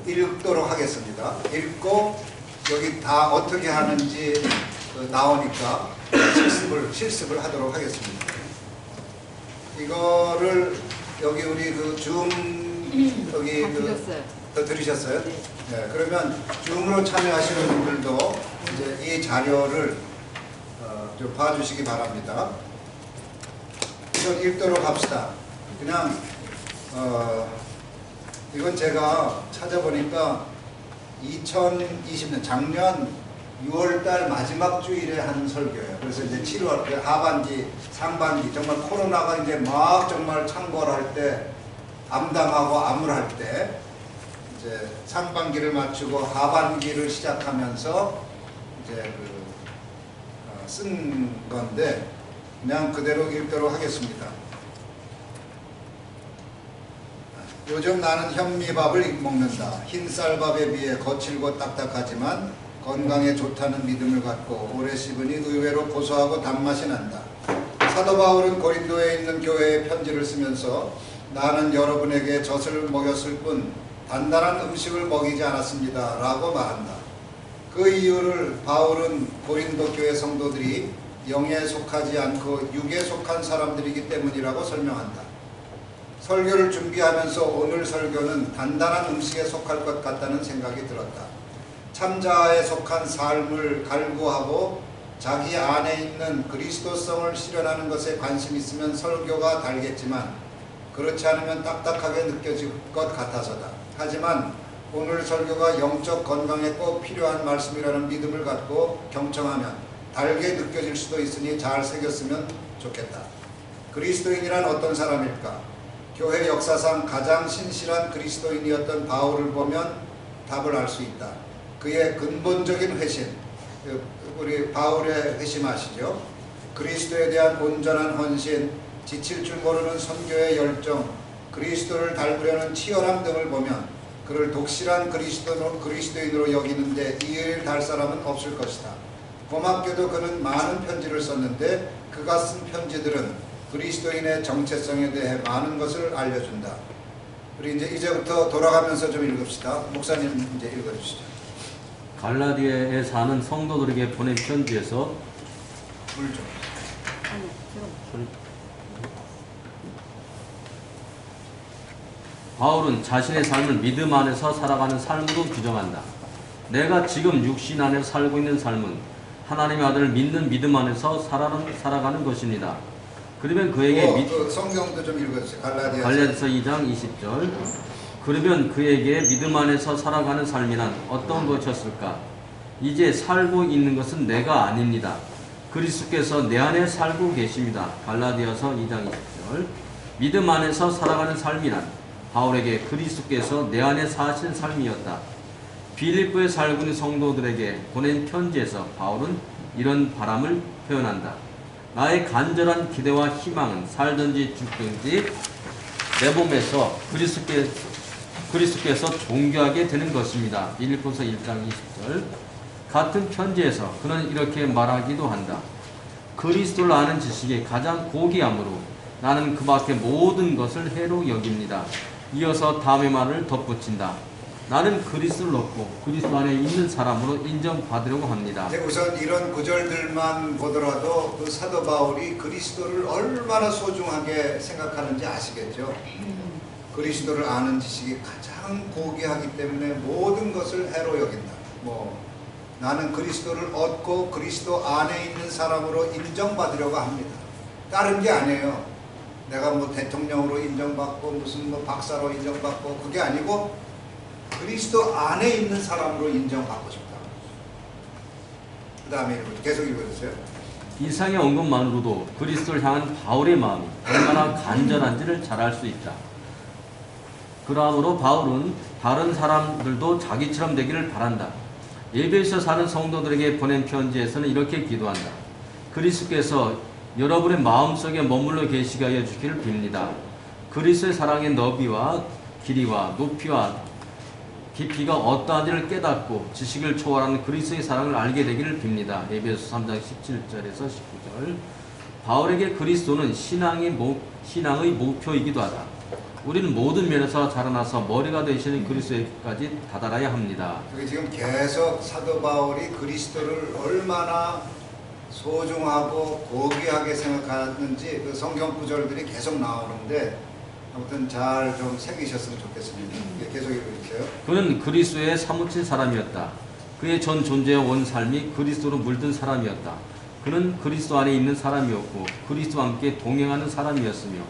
읽도록 하겠습니다. 읽고 여기 다 어떻게 하는지 나오니까 실습을 하도록 하겠습니다. 이거를 여기 우리 그 줌 여기 들으셨어요? 네. 네. 그러면 줌으로 참여하시는 분들도 이제 이 자료를 좀 봐주시기 바랍니다. 이건 읽도록 합시다. 그냥 이건 제가 찾아보니까 2020년 작년 6월달 마지막 주일에 한 설교예요. 그래서 이제 7월 하반기, 상반기 정말 코로나가 이제 막 정말 창궐할 때, 암담하고 암울할 때 이제 상반기를 마치고 하반기를 시작하면서 이제 쓴 건데 그냥 그대로 읽도록 하겠습니다. 요즘 나는 현미밥을 먹는다. 흰쌀밥에 비해 거칠고 딱딱하지만 건강에 좋다는 믿음을 갖고 오래 씹으니 의외로 고소하고 단맛이 난다. 사도 바울은 고린도에 있는 교회에 편지를 쓰면서 나는 여러분에게 젖을 먹였을 뿐 단단한 음식을 먹이지 않았습니다 라고 말한다. 그 이유를 바울은 고린도 교회 성도들이 영에 속하지 않고 육에 속한 사람들이기 때문이라고 설명한다. 설교를 준비하면서 오늘 설교는 단단한 음식에 속할 것 같다는 생각이 들었다. 참자아에 속한 삶을 갈구하고 자기 안에 있는 그리스도성을 실현하는 것에 관심 있으면 설교가 달겠지만 그렇지 않으면 딱딱하게 느껴질 것 같아서다. 하지만 오늘 설교가 영적 건강에 꼭 필요한 말씀이라는 믿음을 갖고 경청하면 달게 느껴질 수도 있으니 잘 새겼으면 좋겠다. 그리스도인이란 어떤 사람일까? 교회 역사상 가장 신실한 그리스도인이었던 바울을 보면 답을 알 수 있다. 그의 근본적인 회심, 우리 바울의 회심 아시죠? 그리스도에 대한 온전한 헌신, 지칠 줄 모르는 선교의 열정, 그리스도를 닮으려는 치열함 등을 보면 그를 독실한 그리스도인으로 여기는데 이의를 달 사람은 없을 것이다. 고맙게도 그는 많은 편지를 썼는데 그가 쓴 편지들은 그리스도인의 정체성에 대해 많은 것을 알려준다. 우리 이제부터 돌아가면서 좀 읽읍시다. 목사님 이제 읽어주시죠. 갈라디아에 사는 성도들에게 보낸 편지에서 물 좀. 바울은 자신의 삶을 믿음 안에서 살아가는 삶으로 규정한다. 내가 지금 육신 안에 살고 있는 삶은 하나님의 아들을 믿는 믿음 안에서 살아가는 것입니다. 그러면 그에게 성경도 좀 읽어주세요. 갈라디아서 2장 20절. 그러면 그에게 믿음 안에서 살아가는 삶이란 어떤 것이었을까? 이제 살고 있는 것은 내가 아닙니다. 그리스도께서 내 안에 살고 계십니다. 갈라디아서 2장 20절. 믿음 안에서 살아가는 삶이란 바울에게 그리스도께서 내 안에 사신 삶이었다. 빌립보에 살고 있는 성도들에게 보낸 편지에서 바울은 이런 바람을 표현한다. 나의 간절한 기대와 희망은 살든지 죽든지 내 몸에서 그리스도께서 존귀하게 되는 것입니다. 빌립보서 1장 20절. 같은 편지에서 그는 이렇게 말하기도 한다. 그리스도를 아는 지식이 가장 고귀하므로 나는 그 밖의 모든 것을 해로 여깁니다. 이어서 다음의 말을 덧붙인다. 나는 그리스도를 얻고 그리스도 안에 있는 사람으로 인정받으려고 합니다. 우선 이런 구절들만 보더라도 그 사도 바울이 그리스도를 얼마나 소중하게 생각하는지 아시겠죠? 그리스도를 아는 지식이 가장 고귀하기 때문에 모든 것을 해로 여긴다. 나는 그리스도를 얻고 그리스도 안에 있는 사람으로 인정받으려고 합니다. 다른 게 아니에요. 내가 대통령으로 인정받고 무슨 박사로 인정받고 그게 아니고 그리스도 안에 있는 사람으로 인정받고 싶다. 그 다음에 계속 읽어주세요. 이상의 언급만으로도 그리스도를 향한 바울의 마음이 얼마나 간절한지를 잘 알 수 있다. 그러므로 바울은 다른 사람들도 자기처럼 되기를 바란다. 에베소에 사는 성도들에게 보낸 편지에서는 이렇게 기도한다. 그리스도께서 여러분의 마음속에 머물러 계시게 하여 주기를 빕니다. 그리스도의 사랑의 너비와 길이와 높이와 깊이가 어떠한지를 깨닫고 지식을 초월하는 그리스도의 사랑을 알게 되기를 빕니다. 에베소 3장 17절에서 19절. 바울에게 그리스도는 신앙의 목표이기도 하다. 우리는 모든 면에서 자라나서 머리가 되시는 그리스도에까지 다다라야 합니다. 여기 지금 계속 사도 바울이 그리스도를 얼마나 소중하고 고귀하게 생각하는지 그 성경 구절들이 계속 나오는데 아무튼 잘 좀 새기셨으면 좋겠습니다. 계속 읽어주세요. 그는 그리스도에 사무친 사람이었다. 그의 전 존재와 온 삶이 그리스도로 물든 사람이었다. 그는 그리스도 안에 있는 사람이었고 그리스도와 함께 동행하는 사람이었으며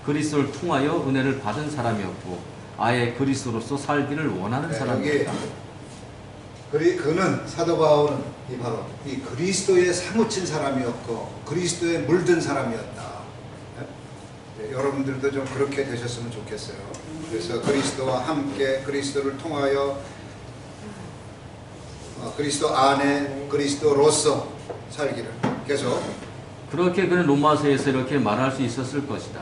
그리스도를 통하여 은혜를 받은 사람이었고 아예 그리스도로서 살기를 원하는 사람이었다. 그는 사도 바울은 바로 이 그리스도에 사무친 사람이었고 그리스도에 물든 사람이었다. 네, 여러분들도 좀 그렇게 되셨으면 좋겠어요. 그래서 그리스도와 함께 그리스도를 통하여 그리스도 안에 그리스도로서 살기를 계속. 그렇게 그는 로마서에서 이렇게 말할 수 있었을 것이다.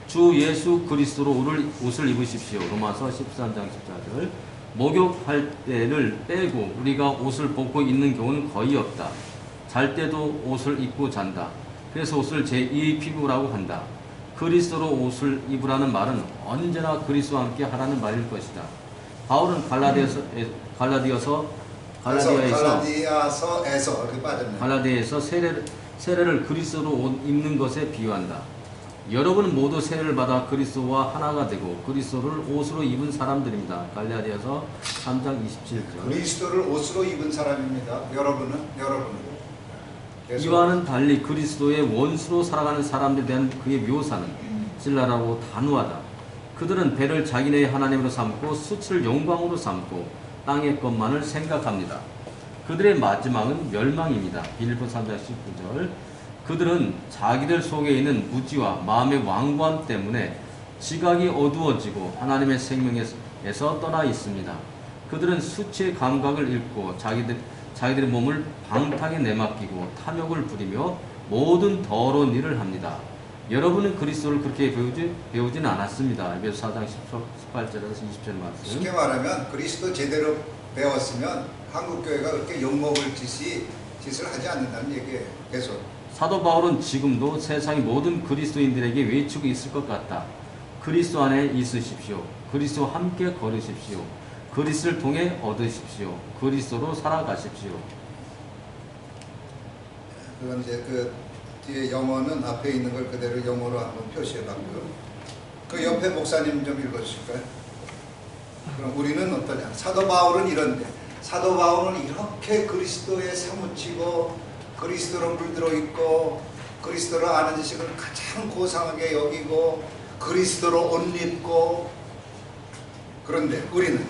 주 예수 그리스도로 옷을 입으십시오. 로마서 13장 14절. 목욕할 때를 빼고 우리가 옷을 벗고 있는 경우는 거의 없다. 잘 때도 옷을 입고 잔다. 그래서 옷을 제2의 피부라고 한다. 그리스도로 옷을 입으라는 말은 언제나 그리스도와 함께 하라는 말일 것이다. 바울은 갈라디아서에서 이렇게 빠졌네. 갈라디아에서 세례를 그리스도로 옷 입는 것에 비유한다. 여러분은 모두 세례를 받아 그리스도와 하나가 되고 그리스도를 옷으로 입은 사람들입니다. 갈라디아서 3장 27절. 그리스도를 옷으로 입은 사람입니다. 여러분은 계속. 이와는 달리 그리스도의 원수로 살아가는 사람들에 대한 그의 묘사는 신랄하고 단호하다. 그들은 배를 자기네의 하나님으로 삼고 수치를 영광으로 삼고 땅의 것만을 생각합니다. 그들의 마지막은 멸망입니다. 빌립보 3장 19절. 그들은 자기들 속에 있는 무지와 마음의 완고함 때문에 지각이 어두워지고 하나님의 생명에서 떠나 있습니다. 그들은 수치의 감각을 잃고 자기들의 몸을 방탕에 내맡기고 탐욕을 부리며 모든 더러운 일을 합니다. 여러분은 그리스도를 그렇게 배우지는 않았습니다. 에베소 4장 18절에서 20절 말씀. 쉽게 말하면 그리스도 제대로 배웠으면 한국교회가 그렇게 욕먹을 짓을 하지 않는다는 얘기예요. 계속. 사도 바울은 지금도 세상의 모든 그리스도인들에게 외치고 있을 것 같다. 그리스도 안에 있으십시오. 그리스도와 함께 걸으십시오. 그리스도를 통해 얻으십시오. 그리스도로 살아가십시오. 그건 이제 그 뒤에 영어는 앞에 있는 걸 그대로 영어로 한번 표시해봤고요. 그 옆에 목사님 좀 읽어주실까요? 그럼 우리는 어떠냐? 사도 바울은 이런데 사도 바울은 이렇게 그리스도에 사무치고 그리스도로 물들어 있고 그리스도를 아는 지식을 가장 고상하게 여기고 그리스도로 옷 입고 그런데 우리는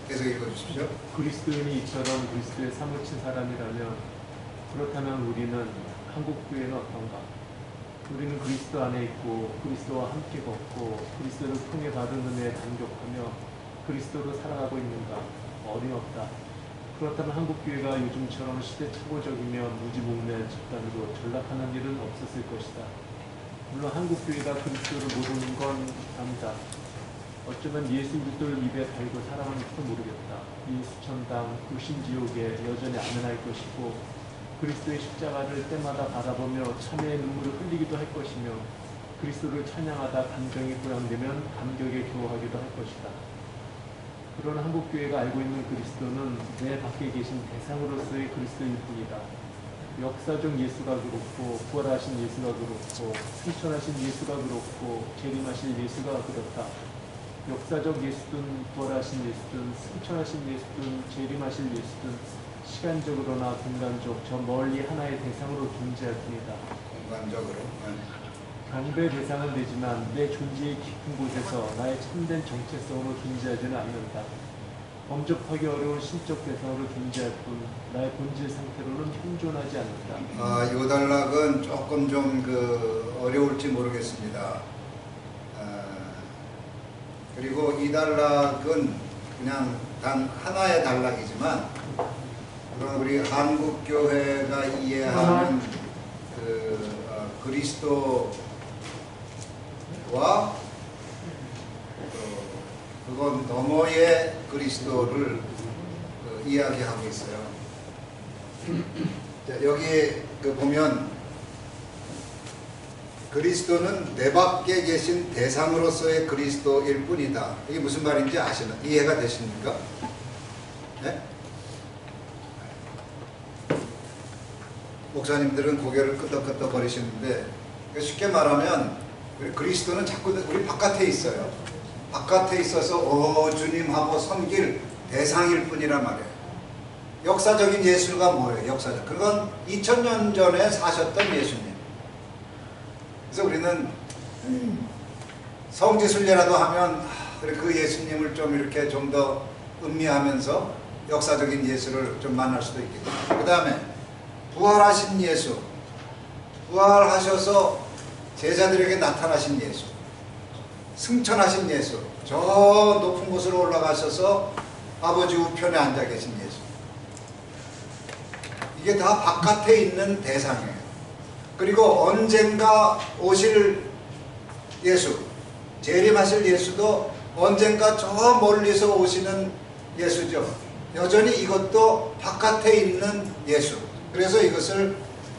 계속 읽어주십시오. 그리스도인이 이처럼 그리스도에 사무친 사람이라면 그렇다면 우리는 한국교회는 어떤가? 우리는 그리스도 안에 있고 그리스도와 함께 걷고 그리스도를 통해 받은 은혜에 감격하며 그리스도로 살아가고 있는가? 어림없다. 그렇다면 한국교회가 요즘처럼 시대착오적이며 무지몽매한 집단으로 전락하는 일은 없었을 것이다. 물론 한국교회가 그리스도를 모르는 건 압니다. 어쩌면 예수 그리스도를 입에 달고 살아가는지도 모르겠다. 이 수천당 불신지옥에 여전히 아멘할 것이고 그리스도의 십자가를 때마다 바라보며 참회의 눈물을 흘리기도 할 것이며 그리스도를 찬양하다 감정이 고양되면 감격에 교화하기도 할 것이다. 그러나 한국교회가 알고 있는 그리스도는 내 밖에 계신 대상으로서의 그리스도일 뿐이다. 역사적 예수가 그렇고 부활하신 예수가 그렇고 승천하신 예수가 그렇고 재림하실 예수가 그렇다. 역사적 예수든 부활하신 예수든 승천하신 예수든 재림하실 예수든 시간적으로나 공간적 저 멀리 하나의 대상으로 존재할 뿐이다. 공간적으로. 경배 대상은 되지만 내 존재의 깊은 곳에서 나의 참된 정체성으로 존재하지는 않는다. 범접하기 어려운 신적 대상으로 존재할 뿐 나의 본질 상태로는 현존하지 않는다. 이 단락은 조금 좀 어려울지 모르겠습니다. 그리고 이 단락은 그냥 단 하나의 단락이지만 우리 한국교회가 이해하는 그리스도와 그건 너머의 그리스도를 이야기하고 있어요. 자, 여기 보면 그리스도는 내 밖에 계신 대상으로서의 그리스도일 뿐이다. 이게 무슨 말인지 이해가 되십니까? 네? 목사님들은 고개를 끄덕끄덕 거리시는데 쉽게 말하면 우리 그리스도는 자꾸 우리 바깥에 있어요. 바깥에 있어서 주님하고 섬길 대상일 뿐이란 말이에요. 역사적인 예수가 뭐예요? 역사적. 그건 2000년 전에 사셨던 예수님. 그래서 우리는 성지순례라도 하면 그 예수님을 좀 이렇게 좀 더 음미하면서 역사적인 예수를 좀 만날 수도 있겠죠. 그 다음에 부활하신 예수, 부활하셔서 제자들에게 나타나신 예수, 승천하신 예수, 저 높은 곳으로 올라가셔서 아버지 우편에 앉아 계신 예수. 이게 다 바깥에 있는 대상이에요. 그리고 언젠가 오실 예수, 재림하실 예수도 언젠가 저 멀리서 오시는 예수죠. 여전히 이것도 바깥에 있는 예수. 그래서 이것을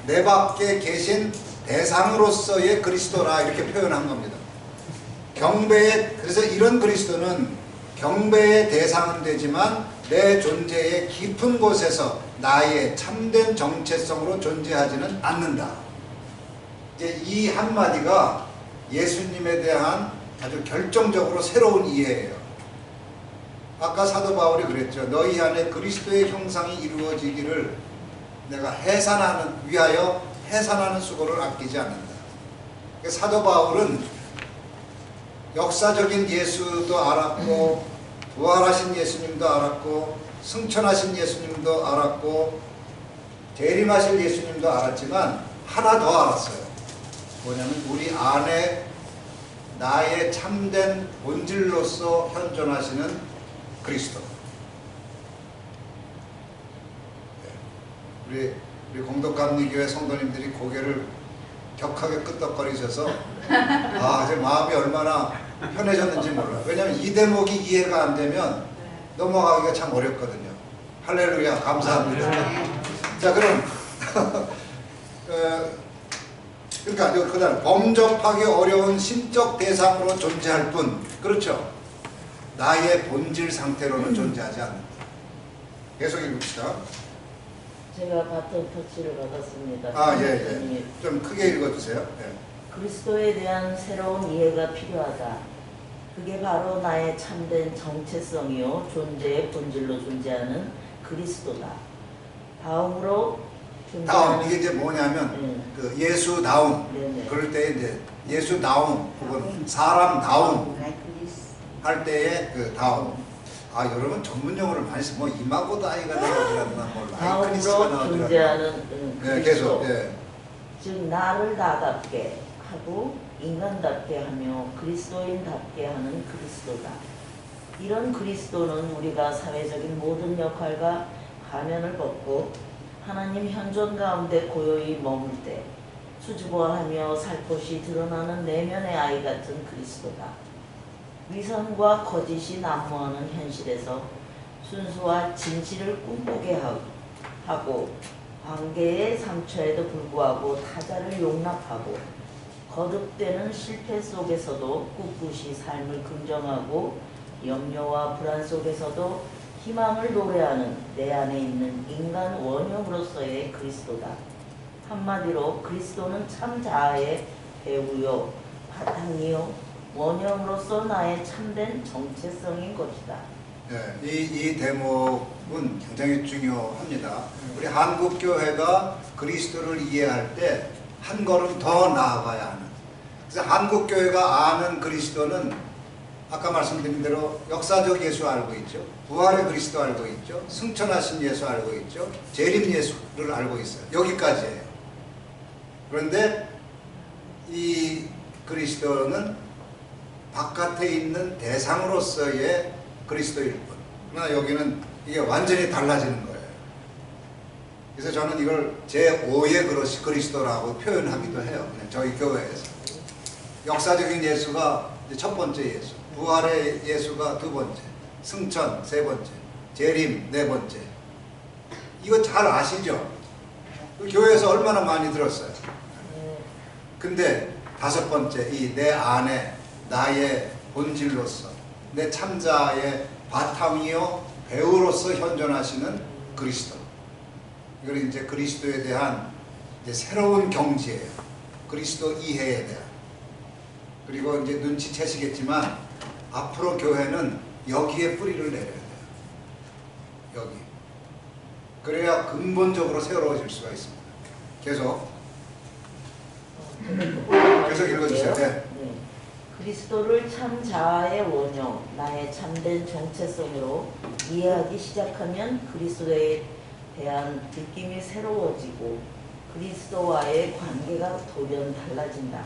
내 밖에 계신 대상으로서의 그리스도라 이렇게 표현한 겁니다. 그래서 이런 그리스도는 경배의 대상은 되지만 내 존재의 깊은 곳에서 나의 참된 정체성으로 존재하지는 않는다. 이제 이 한마디가 예수님에 대한 아주 결정적으로 새로운 이해예요. 아까 사도 바울이 그랬죠. 너희 안에 그리스도의 형상이 이루어지기를 내가 위하여 해산하는 수고를 아끼지 않는다. 사도 바울은 역사적인 예수도 알았고 부활하신 예수님도 알았고 승천하신 예수님도 알았고 재림하실 예수님도 알았지만 하나 더 알았어요. 뭐냐면 우리 안에 나의 참된 본질로서 현존하시는 그리스도. 우리 공덕감리교회 성도님들이 고개를 격하게 끄덕거리셔서 이제 마음이 얼마나 편해졌는지 몰라요. 왜냐하면 이 대목이 이해가 안 되면 넘어가기가 참 어렵거든요. 할렐루야, 감사합니다. 자, 그럼 그러니까 그다음 범접하기 어려운 심적 대상으로 존재할 뿐, 그렇죠? 나의 본질 상태로는 존재하지 않는다. 계속 읽읍시다. 제가 같은 터치를 받았습니다. 예. 좀 크게 읽어주세요. 예. 그리스도에 대한 새로운 이해가 필요하다. 그게 바로 나의 참된 정체성이요 존재의 본질로 존재하는 그리스도다. 다음으로 다음 이게 이제 뭐냐면 그 예수다움. 네네. 그럴 때 이제 예수다움 혹은 사람다움 할 때의 그 다움. 여러분 전문 용어를 많이 써. 뭐 이마고다이가 나오더라나 뭐 라이크니스가 다음으로 나오더라나. 존재하는 네, 계속. 예. 즉 나를 나답게 하고 인간답게 하며 그리스도인답게 하는 그리스도다. 이런 그리스도는 우리가 사회적인 모든 역할과 가면을 벗고 하나님 현존 가운데 고요히 머물 때 수줍어하며 살포시 드러나는 내면의 아이 같은 그리스도다. 위선과 거짓이 난무하는 현실에서 순수와 진실을 꿈꾸게 하고 관계의 상처에도 불구하고 타자를 용납하고 거듭되는 실패 속에서도 꿋꿋이 삶을 긍정하고 염려와 불안 속에서도 희망을 노래하는 내 안에 있는 인간 원형으로서의 그리스도다. 한마디로 그리스도는 참 자아의 배우요 바탕이요 원형으로서 나의 참된 정체성인 것이다. 네, 이 대목은 굉장히 중요합니다. 우리 한국교회가 그리스도를 이해할 때 한 걸음 더 나아가야 하는. 그래서 한국교회가 아는 그리스도는 아까 말씀드린 대로 역사적 예수 알고 있죠. 부활의 그리스도 알고 있죠. 승천하신 예수 알고 있죠. 재림 예수를 알고 있어요. 여기까지예요. 그런데 이 그리스도는 바깥에 있는 대상으로서의 그리스도일 뿐. 그러나 여기는 이게 완전히 달라지는 거예요. 그래서 저는 이걸 제5의 그리스도라고 표현하기도 해요. 저희 교회에서. 역사적인 예수가 첫 번째 예수, 부활의 예수가 두 번째, 승천 세 번째, 재림 네 번째. 이거 잘 아시죠? 교회에서 얼마나 많이 들었어요. 근데 다섯 번째, 이 내 안에 나의 본질로서 내 참자의 바탕이요 배우로서 현존하시는 그리스도. 이걸 이제 그리스도에 대한 이제 새로운 경지예요. 그리스도 이해에 대한. 그리고 이제 눈치채시겠지만 앞으로 교회는 여기에 뿌리를 내려야 돼요. 여기. 그래야 근본적으로 새로워질 수가 있습니다. 계속 읽어주세요. 네. 네. 그리스도를 참 자아의 원형, 나의 참된 정체성으로 이해하기 시작하면 그리스도에 대한 느낌이 새로워지고 그리스도와의 관계가 돌연 달라진다.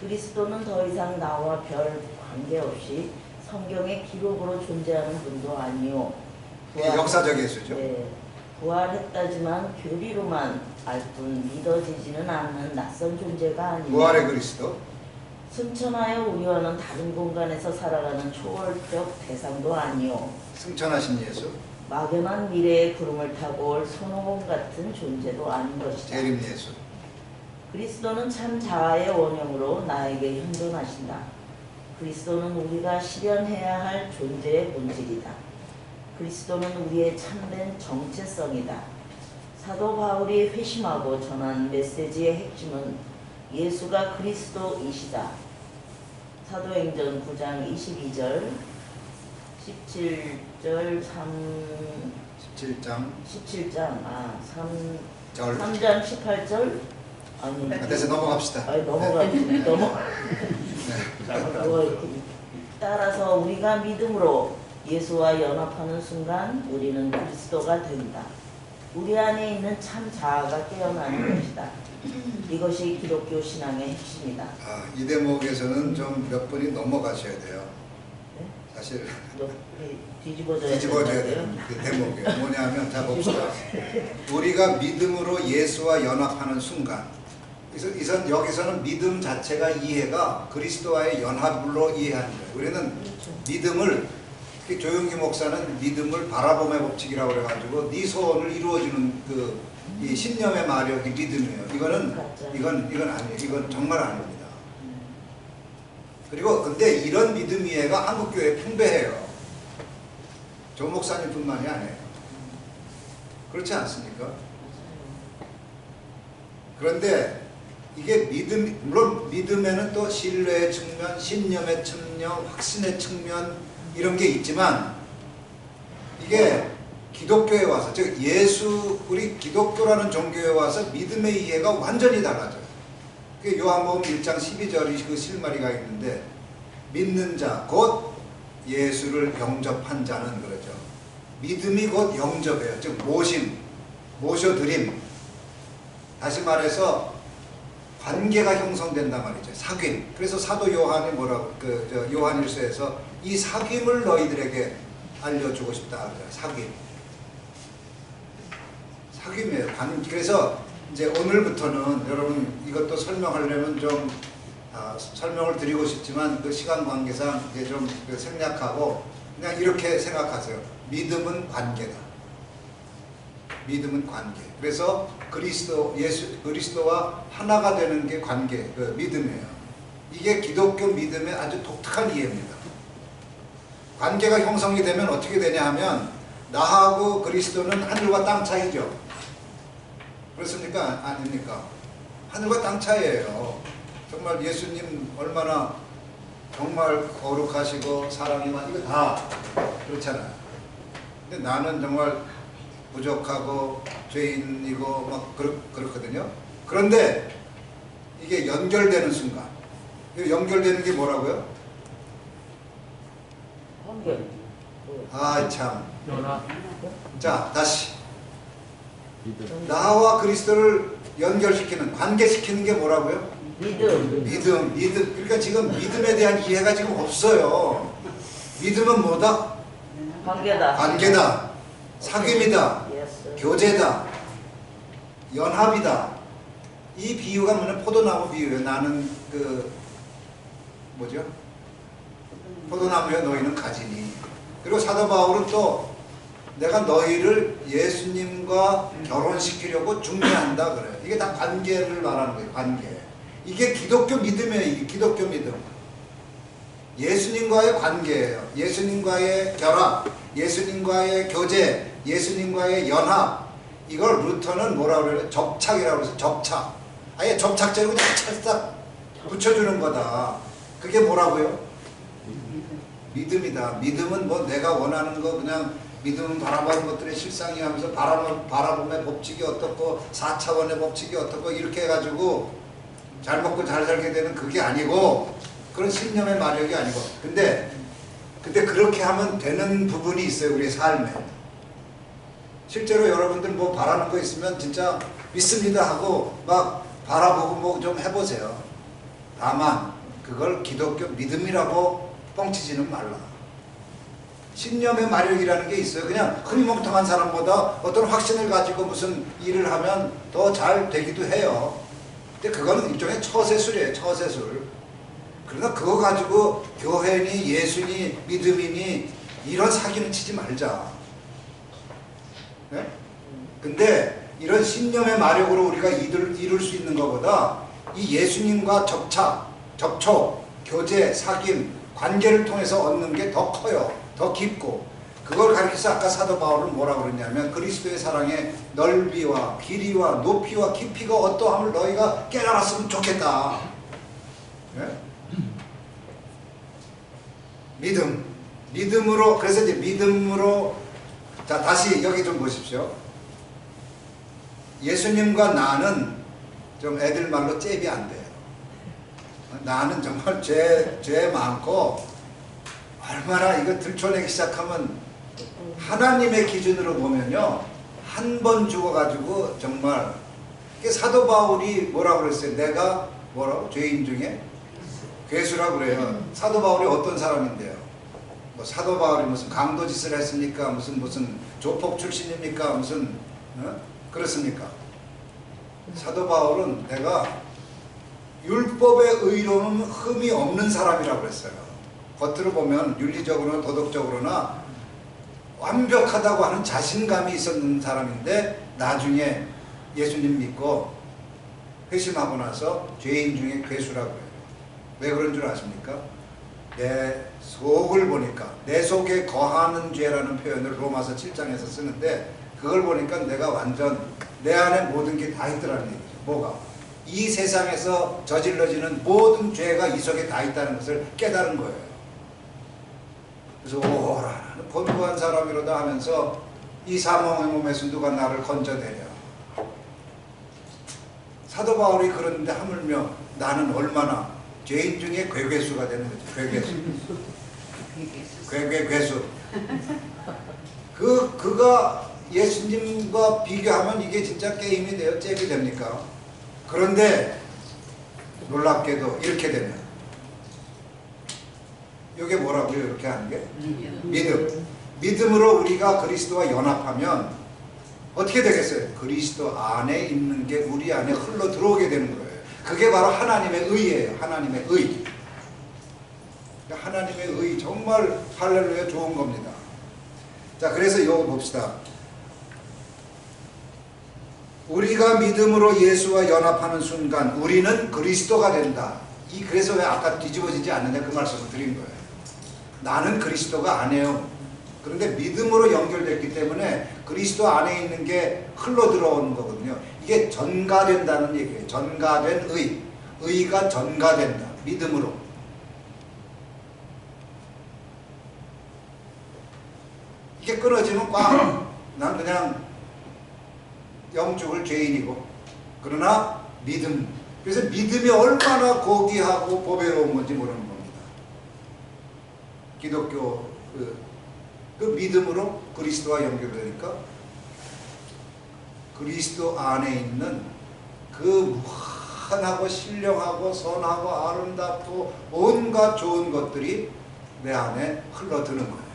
그리스도는 더 이상 나와 별 관계없이 성경의 기록으로 존재하는 분도 아니요. 이게 역사적 예수죠. 네, 부활했다지만 교리로만 알 뿐 믿어지지는 않는 낯선 존재가 아니며 부활의 그리스도. 승천하여 우리와는 다른 공간에서 살아가는 초월적 대상도 아니요. 승천하신 예수. 막연한 미래의 구름을 타고 올 손오공 같은 존재도 아닌 것이다. 재림 예수. 그리스도는 참 자아의 원형으로 나에게 현존하신다. 그리스도는 우리가 실현해야 할 존재의 본질이다. 그리스도는 우리의 참된 정체성이다. 사도 바울이 회심하고 전한 메시지의 핵심은 예수가 그리스도이시다. 사도행전 9장 22절, 17절, 3장 18절. 아니, 그래서 넘어갑시다. 아니, 넘어가. 따라서 우리가 믿음으로 예수와 연합하는 순간 우리는 그리스도가 된다. 우리 안에 있는 참 자아가 깨어나는 것이다. 이것이 기독교 신앙의 핵심이다. 이 대목에서는 좀 몇 분이 넘어가셔야 돼요. 네? 사실 뒤집어져야 되는 그 대목이에요. 뭐냐면 자 봅시다. 우리가 믿음으로 예수와 연합하는 순간, 그래서 여기서는 믿음 자체가 이해가 그리스도와의 연합으로 이해하는 거예요. 우리는 그렇죠. 믿음을, 조용기 목사는 믿음을 바라봄의 법칙이라고 그래가지고 네 소원을 이루어주는 이 신념의 마력이 믿음이에요. 이건 아니에요. 이건 정말 아닙니다. 그리고 근데 이런 믿음 이해가 한국 교회에 풍배해요. 조 목사님뿐만이 아니에요. 그렇지 않습니까? 그런데 이게 물론 믿음에는 또 신뢰의 측면, 신념의 측면, 확신의 측면 이런 게 있지만 이게 기독교에 와서, 즉 우리 기독교라는 종교에 와서 믿음의 이해가 완전히 달라져요. 요한복음 1장 12절이 그 실마리가 있는데 믿는 자, 곧 예수를 영접한 자는 그러죠. 믿음이 곧 영접이에요. 즉 모셔드림. 다시 말해서 관계가 형성된단 말이죠. 사귐. 그래서 사도 요한이 요한일서에서 이 사귐을 너희들에게 알려주고 싶다. 사귐. 사귐이에요. 그래서 이제 오늘부터는 여러분 이것도 설명하려면 좀 설명을 드리고 싶지만 그 시간 관계상 이제 좀 생략하고 그냥 이렇게 생각하세요. 믿음은 관계다. 믿음은 관계. 그래서 그리스도와 하나가 되는 게 관계, 믿음이에요. 이게 기독교 믿음의 아주 독특한 이해입니다. 관계가 형성이 되면 어떻게 되냐 하면 나하고 그리스도는 하늘과 땅 차이죠. 그렇습니까? 아닙니까? 하늘과 땅 차이예요. 정말 예수님 얼마나 정말 거룩하시고 사랑이 많이 이거 다 그렇잖아요. 근데 나는 정말 부족하고 죄인이고 막 그렇거든요. 그런데 이게 연결되는 순간, 연결되는 게 뭐라고요? 관계. 참. 연합. 자, 다시. 믿음. 나와 그리스도를 연결시키는, 관계시키는 게 뭐라고요? 믿음. 그러니까 지금 믿음에 대한 이해가 지금 없어요. 믿음은 뭐다? 관계다. 사귐이다. Yes. 교제다. 연합이다. 이 비유가 뭐냐? 포도나무 비유예요. 나는 포도나무에 너희는 가지니. 그리고 사도 바울은 또 내가 너희를 예수님과 결혼시키려고 중매한다 그래요. 이게 다 관계를 말하는 거예요. 관계. 이게 기독교 믿음이에요. 이게 기독교 믿음. 예수님과의 관계예요. 예수님과의 결합, 예수님과의 교제, 예수님과의 연합. 이걸 루터는 뭐라고 그래요? 접착이라고 그래서 접착. 아예 접착제로 그냥 찰싹 붙여주는 거다. 그게 뭐라고요? 믿음이다. 믿음은 뭐 내가 원하는 거 그냥 믿음은 바라보는 것들의 실상이 하면서 바라봄의 법칙이 어떻고 4차원의 법칙이 어떻고 이렇게 해가지고 잘 먹고 잘 살게 되는 그게 아니고 그런 신념의 마력이 아니고 근데 그렇게 하면 되는 부분이 있어요. 우리 삶에. 실제로 여러분들 뭐 바라는 거 있으면 진짜 믿습니다 하고 막 바라보고 뭐 좀 해보세요. 다만 그걸 기독교 믿음이라고 뻥치지는 말라. 신념의 마력이라는 게 있어요. 그냥 흐리멍텅한 사람보다 어떤 확신을 가지고 무슨 일을 하면 더 잘 되기도 해요. 근데 그거는 일종의 처세술이에요. 처세술. 그러나 그거 가지고 교회니 예수니 믿음이니 이런 사기는 치지 말자. 네? 근데 이런 신념의 마력으로 우리가 이룰 수 있는 것보다 이 예수님과 접촉, 교제, 사귐, 관계를 통해서 얻는 게 더 커요. 더 깊고. 그걸 가리켜서 아까 사도 바울은 뭐라고 그랬냐면 그리스도의 사랑의 넓이와 길이와 높이와 깊이가 어떠함을 너희가 깨달았으면 좋겠다. 네? 믿음으로 그래서 이제 믿음으로 자 다시 여기 좀 보십시오. 예수님과 나는 좀 애들 말로 잽이 안 돼요. 나는 정말 죄 많고 얼마나 이거 들춰내기 시작하면 하나님의 기준으로 보면요 한 번 죽어가지고 정말 사도 바울이 뭐라고 그랬어요? 내가 뭐라고? 죄인 중에 괴수라고 그래요. 사도 바울이 어떤 사람인데요? 뭐 사도 바울이 무슨 강도짓을 했습니까? 무슨 조폭 출신입니까? 무슨 그렇습니까? 사도 바울은 내가 율법의 의로는 흠이 없는 사람이라고 그랬어요. 겉으로 보면 윤리적으로나 도덕적으로나 완벽하다고 하는 자신감이 있었는 사람인데 나중에 예수님 믿고 회심하고 나서 죄인 중에 괴수라고 해요. 왜 그런 줄 아십니까? 내 속을 보니까 내 속에 거하는 죄라는 표현을 로마서 7장에서 쓰는데 그걸 보니까 내가 완전 내 안에 모든 게 다 있더라는 얘기죠. 뭐가? 이 세상에서 저질러지는 모든 죄가 이 속에 다 있다는 것을 깨달은 거예요. 그래서 오라 나는 곤고한 사람이로다 하면서 이 사망의 몸에서 누가 나를 건져내랴. 사도 바울이 그러는데 하물며 나는 얼마나 죄인 중에 괴괴수가 되는 거죠. 괴괴수. 그가 예수님과 비교하면 이게 진짜 게임이 돼요. 잽이 됩니까? 그런데 놀랍게도 이렇게 되면 이게 뭐라고요? 이렇게 하는 게? 믿음으로 우리가 그리스도와 연합하면 어떻게 되겠어요? 그리스도 안에 있는 게 우리 안에 흘러 들어오게 되는 거예요. 그게 바로 하나님의 의예요. 하나님의 의. 하나님의 의 정말 할렐루야 좋은 겁니다. 자, 그래서 이거 봅시다. 우리가 믿음으로 예수와 연합하는 순간 우리는 그리스도가 된다. 그래서 왜 아까 뒤집어지지 않느냐 그 말씀을 드린 거예요. 나는 그리스도가 아니에요. 그런데 믿음으로 연결됐기 때문에 그리스도 안에 있는 게 흘러 들어오는 거거든요. 이게 전가된다는 얘기예요. 전가된 의. 의가 전가된다. 믿음으로. 이게 끊어지면 꽉 난 그냥 영죽을 죄인이고 그러나 믿음. 그래서 믿음이 얼마나 고귀하고 보배로운 건지 모르는 겁니다. 기독교 그 믿음으로 그리스도와 연결되니까 그리스도 안에 있는 그 무한하고 신령하고 선하고 아름답고 온갖 좋은 것들이 내 안에 흘러드는 거예요.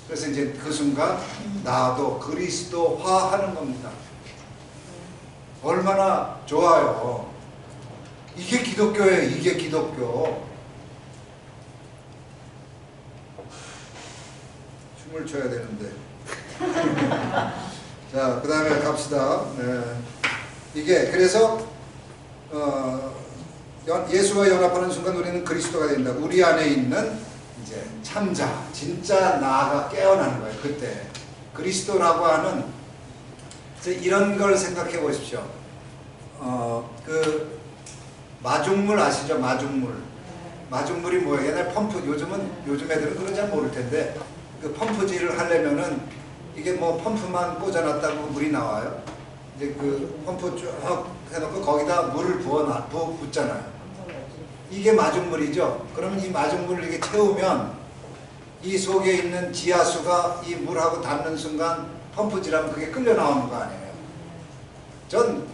그래서 이제 그 순간 나도 그리스도화하는 겁니다. 얼마나 좋아요. 이게 기독교예요. 이게 기독교. 춤을 춰야 되는데. 자, 그 다음에 갑시다. 네. 이게 그래서 예수와 연합하는 순간 우리는 그리스도가 된다. 우리 안에 있는 이제 참자, 진짜 나가 깨어나는 거예요. 그때 그리스도라고 하는 이런 걸 생각해 보십시오. 그 마중물 아시죠? 마중물이 뭐예요? 옛날 펌프, 요즘 애들은 그런 잘 모를 텐데 그 펌프질을 하려면은 이게 뭐 펌프만 꽂아놨다고 물이 나와요. 이제 그 펌프 쭉 해놓고 거기다 물을 붓잖아요. 이게 마중물이죠. 그러면 이 마중물을 이렇게 채우면 이 속에 있는 지하수가 이 물하고 닿는 순간 펌프질하면 그게 끌려 나오는 거 아니에요. 전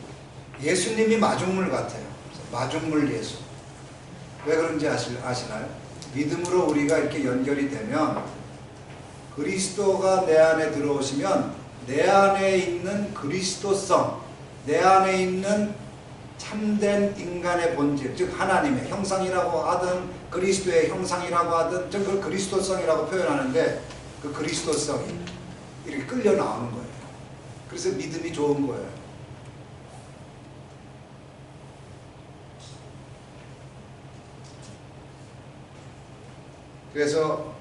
예수님이 마중물 같아요. 마중물 예수. 왜 그런지 아시나요? 믿음으로 우리가 이렇게 연결이 되면 그리스도가 내 안에 들어오시면 내 안에 있는 그리스도성, 내 안에 있는 참된 인간의 본질, 즉 하나님의 형상이라고 하든 그리스도의 형상이라고 하든 전 그걸 그리스도성이라고 표현하는데 그 그리스도성이 이렇게 끌려 나오는 거예요. 그래서 믿음이 좋은 거예요. 그래서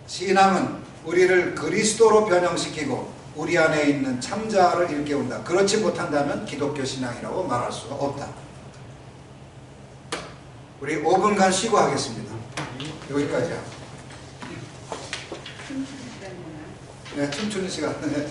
신앙은 우리를 그리스도로 변형시키고 우리 안에 있는 참자를 일깨운다. 그렇지 못한다면 기독교 신앙이라고 말할 수가 없다. 우리 5분간 쉬고 하겠습니다. 여기까지야. 네, 춤추는 시간. 네.